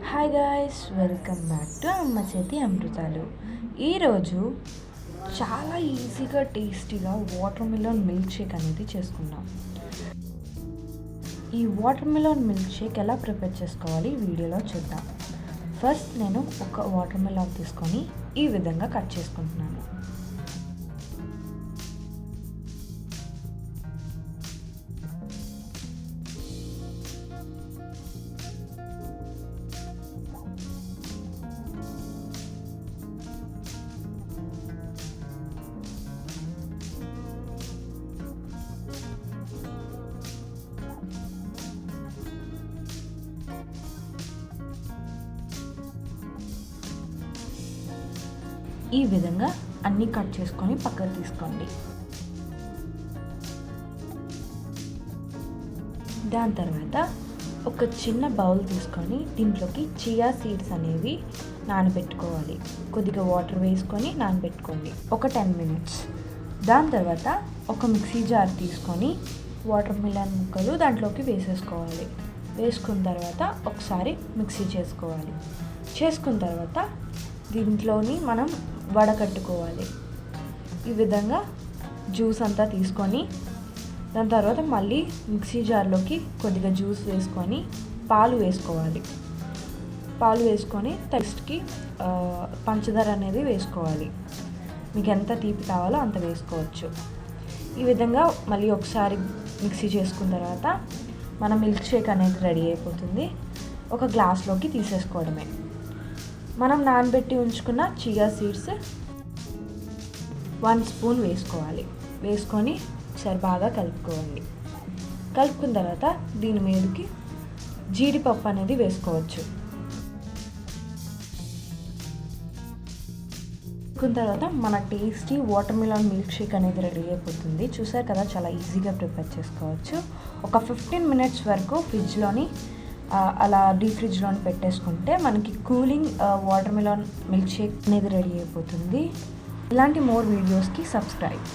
Hi guys, welcome back to అమ్మ చేతి అమృతాలు. ఈరోజు చాలా ఈజీగా టేస్టీగా వాటర్ మిలన్ మిల్క్ షేక్ అనేది చేసుకుందాం. ఈ వాటర్ మిలన్ మిల్క్ షేక్ ఎలా ప్రిపేర్ చేసుకోవాలి వీడియోలో చూద్దాం. ఫస్ట్ నేను ఒక వాటర్ మిలన్ తీసుకొని ఈ విధంగా కట్ చేసుకుంటున్నాను. ఈ విధంగా అన్నీ కట్ చేసుకొని పక్కకు తీసుకోండి. దాని తర్వాత ఒక చిన్న బౌల్ తీసుకొని దీంట్లోకి చియా సీడ్స్ అనేవి నానబెట్టుకోవాలి. కొద్దిగా వాటర్ వేసుకొని నానబెట్టుకోండి ఒక 10 minutes. దాని తర్వాత ఒక మిక్సీ జార్ తీసుకొని వాటర్ మిలన్ ముక్కలు దాంట్లోకి వేసేసుకోవాలి. వేసుకున్న తర్వాత ఒకసారి మిక్సీ చేసుకోవాలి. చేసుకున్న తర్వాత దీంట్లోని మనం వడకట్టుకోవాలి. ఈ విధంగా జ్యూస్ అంతా తీసుకొని దాని తర్వాత మళ్ళీ మిక్సీ జార్లోకి కొద్దిగా జ్యూస్ వేసుకొని పాలు వేసుకోవాలి. పాలు వేసుకొని టేస్ట్కి పంచదార అనేది వేసుకోవాలి. మీకు ఎంత తీపి కావాలో అంత వేసుకోవచ్చు. ఈ విధంగా మళ్ళీ ఒకసారి మిక్సీ చేసుకున్న తర్వాత మన మిల్క్ షేక్ అనేది రెడీ అయిపోతుంది. ఒక గ్లాస్లోకి తీసేసుకోవడమే. మనం నానబెట్టి ఉంచుకున్న చియా సీడ్స్ 1 స్పూన్ వేసుకోవాలి. వేసుకొని ఒకసారి బాగా కలుపుకోండి. కలుపుకున్న తర్వాత దీని మీదకి జీడిపప్పు అనేది వేసుకోవచ్చు. వేసుకున్న తర్వాత మన tasty water melon milk shake అనేది రెడీ అయిపోతుంది. చూసారు కదా, చాలా ఈజీగా ప్రిపేర్ చేసుకోవచ్చు. ఒక 15 minutes వరకు ఫ్రిడ్జ్లోని అలా డీప్ ఫ్రిడ్జ్లోని పెట్టేసుకుంటే మనకి cooling water melon milk shake అనేది రెడీ అయిపోతుంది. ఇలాంటి మోర్ వీడియోస్కి సబ్స్క్రైబ్.